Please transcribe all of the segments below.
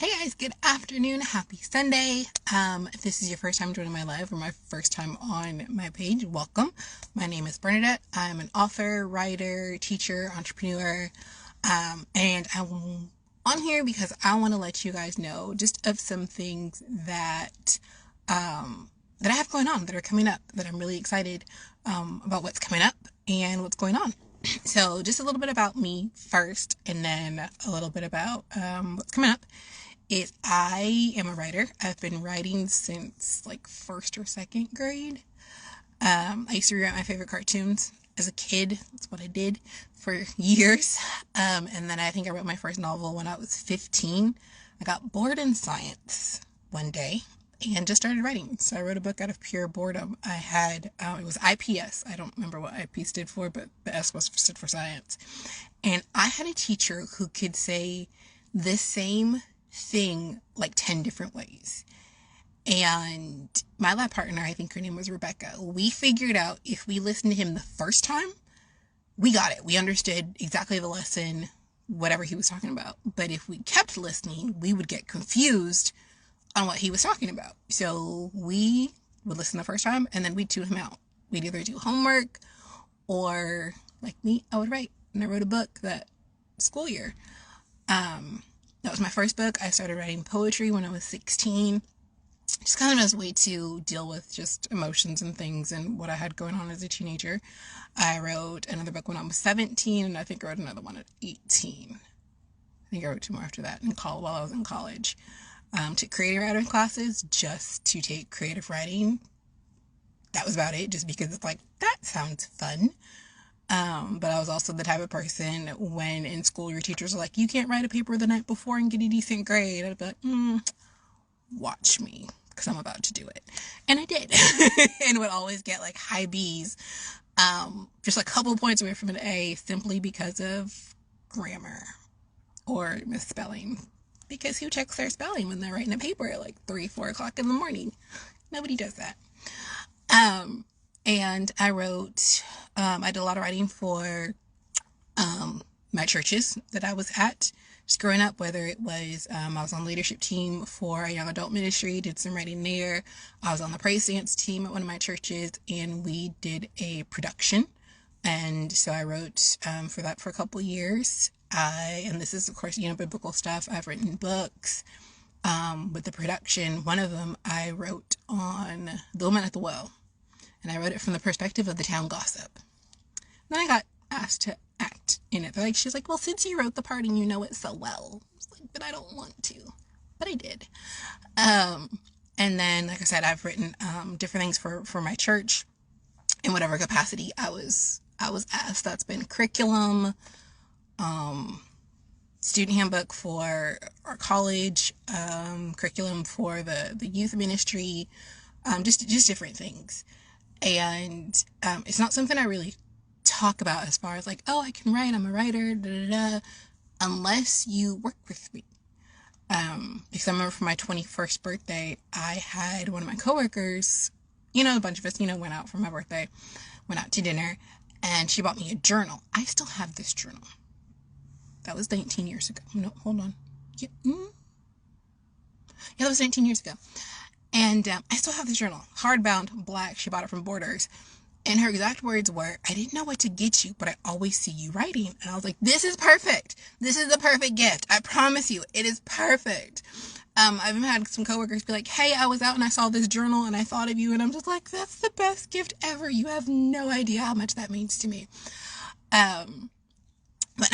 Hey guys, good afternoon. Happy Sunday. If this is your first time joining my live or my first time on my page, welcome. My name is Bernadette. I'm an author, writer, teacher, entrepreneur, and I'm on here because I want to let you guys know just of some things that I have going on that are coming up that I'm really excited about what's coming up and what's going on. So just a little bit about me first, and then a little bit about what's coming up. I am a writer. I've been writing since like first or second grade. I used to rewrite my favorite cartoons as a kid. That's what I did for years. And then I think I wrote my first novel when I was 15. I got bored in science one day and just started writing. So I wrote a book out of pure boredom. It was IPS. I don't remember what IP stood for, but the S stood for science. And I had a teacher who could say the same thing like 10 different ways. And my lab partner, I think her name was Rebecca, we figured out if we listened to him the first time, we got it. We understood exactly the lesson, whatever he was talking about. But if we kept listening, we would get confused on what he was talking about. So we would listen the first time and then we'd tune him out. We'd either do homework or, like me, I would write. And I wrote a book that school year. That was my first book. I started writing poetry when I was 16. Just kind of as a way to deal with just emotions and things and what I had going on as a teenager. I wrote another book when I was 17, and I think I wrote another one at 18. I think I wrote two more after that while I was in college. Took creative writing classes just to take creative writing. That was about it, just because it's like, that sounds fun. But I was also the type of person when in school your teachers are like, you can't write a paper the night before and get a decent grade. I'd be like, watch me, because I'm about to do it. And I did. And would always get like high B's, just a couple points away from an A simply because of grammar or misspelling. Because who checks their spelling when they're writing a paper at like 3-4 o'clock in the morning? Nobody does that. And I did a lot of writing for my churches that I was at just growing up, whether it was I was on the leadership team for a young adult ministry, did some writing there. I was on the praise dance team at one of my churches, and we did a production. And so I wrote for that for a couple of years. And this is, of course, biblical stuff. I've written books. With the production, one of them I wrote on The Woman at the Well. And I wrote it from the perspective of the town gossip. Then I got asked to act in it. She's like, well, since you wrote the part and you know it so well. I was like, but I don't want to. But I did. And then, like I said, I've written different things for my church in whatever capacity I was asked. That's been curriculum, student handbook for our college, curriculum for the youth ministry, just different things. And it's not something I really talk about as far as like, oh, I can write, I'm a writer, unless you work with me. Because I remember for my 21st birthday, I had one of my coworkers, a bunch of us, went out for my birthday, went out to dinner, and she bought me a journal. I still have this journal. That was 19 years ago. No, hold on. Yeah, that was 19 years ago. And I still have this journal, hardbound, black. She bought it from Borders. And her exact words were, I didn't know what to get you, but I always see you writing. And I was like, this is perfect. This is the perfect gift. I promise you, it is perfect. I've even had some coworkers be like, hey, I was out and I saw this journal and I thought of you. And I'm just like, that's the best gift ever. You have no idea how much that means to me. But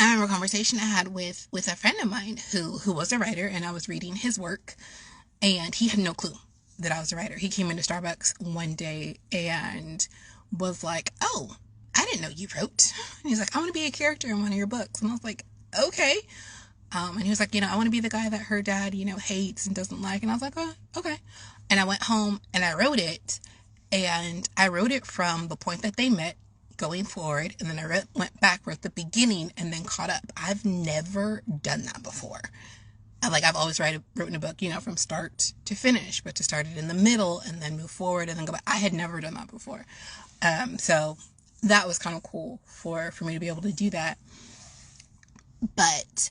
I remember a conversation I had with a friend of mine who was a writer, and I was reading his work, and he had no clue that I was a writer. He came into Starbucks one day and was like, oh, I didn't know you wrote. And he's like, I want to be a character in one of your books. And I was like, okay. And he was like, I want to be the guy that her dad, hates and doesn't like. And I was like, oh, okay. And I went home and I wrote it. And I wrote it from the point that they met going forward. And then I went backward at the beginning and then caught up. I've never done that before. I've always written a book, from start to finish, but to start it in the middle and then move forward and then go back. I had never done that before. So that was kind of cool for me to be able to do that. But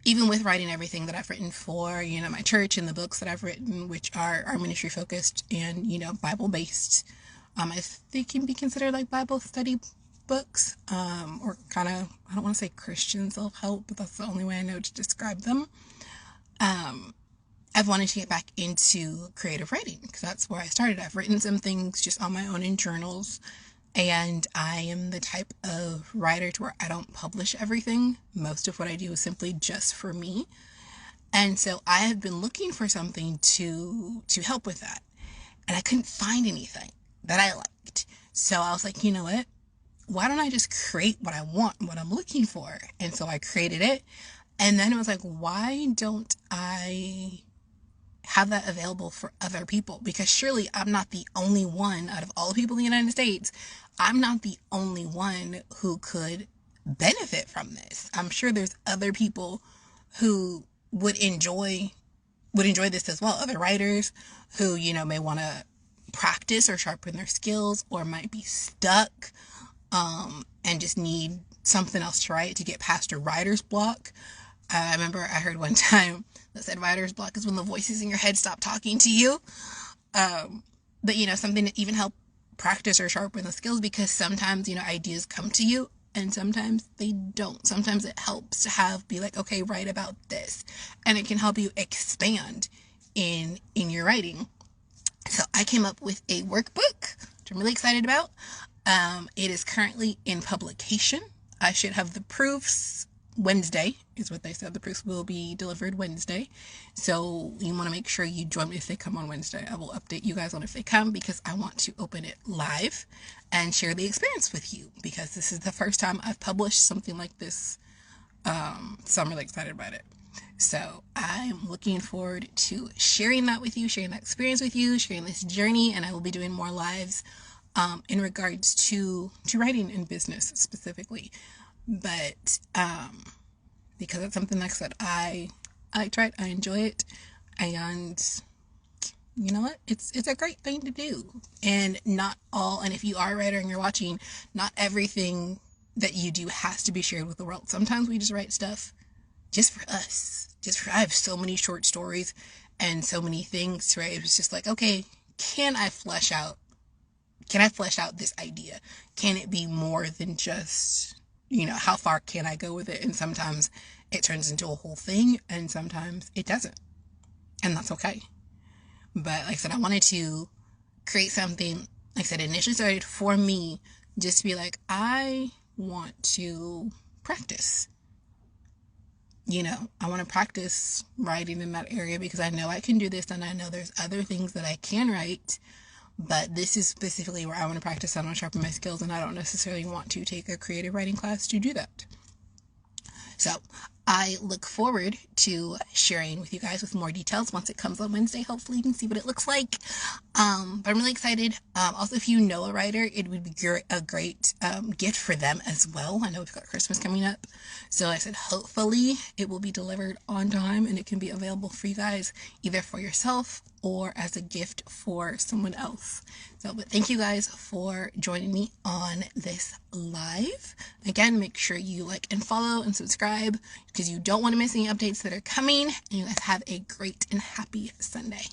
even with writing everything that I've written for, my church and the books that I've written, which are ministry focused and, Bible based, if they can be considered like Bible study books, or kind of, I don't want to say Christian self-help, but that's the only way I know to describe them. I've wanted to get back into creative writing because that's where I started. I've written some things just on my own in journals, and I am the type of writer to where I don't publish everything. Most of what I do is simply just for me. And so I have been looking for something to help with that. And I couldn't find anything that I liked. So I was like, you know what? Why don't I just create what I want and what I'm looking for? And so I created it. And then it was like, why don't I have that available for other people? Because surely I'm not the only one out of all the people in the United States. I'm not the only one who could benefit from this. I'm sure there's other people who would enjoy this as well. Other writers who, may want to practice or sharpen their skills, or might be stuck and just need something else to write to get past a writer's block. I remember I heard one time that said writer's block is when the voices in your head stop talking to you. But, something to even help practice or sharpen the skills, because sometimes, ideas come to you and sometimes they don't. Sometimes it helps to be like, okay, write about this, and it can help you expand in your writing. So I came up with a workbook, which I'm really excited about. It is currently in publication. I should have the proofs Wednesday, is what they said. The proofs will be delivered Wednesday. So you want to make sure you join me if they come on Wednesday. I will update you guys on if they come, because I want to open it live and share the experience with you, because this is the first time I've published something like this. So I'm really excited about it. So I'm looking forward to sharing that with you, sharing that experience with you, sharing this journey, and I will be doing more lives in regards to writing and business specifically. But because it's something, like I said, I try it, I enjoy it, and you know what? It's a great thing to do. And and if you are a writer and you're watching, not everything that you do has to be shared with the world. Sometimes we just write stuff just for us. I have so many short stories and so many things, right? It was just like, okay, can I flesh out this idea? Can it be more than just, how far can I go with it? And sometimes it turns into a whole thing, and sometimes it doesn't. And that's okay. But like I said, I wanted to create something, like I said, initially started for me, just to be like, I want to practice. I want to practice writing in that area, because I know I can do this, and I know there's other things that I can write. But this is specifically where I want to practice. I want to sharpen my skills, and I don't necessarily want to take a creative writing class to do that. So I look forward to sharing with you guys with more details once it comes on Wednesday. Hopefully you can see what it looks like. But I'm really excited. Also, if you know a writer, it would be a great gift for them as well. I know we've got Christmas coming up. So I said, hopefully it will be delivered on time, and it can be available for you guys, either for yourself or as a gift for someone else. But thank you guys for joining me on this live. Again, make sure you like and follow and subscribe, because you don't want to miss any updates that are coming. And you guys have a great and happy Sunday.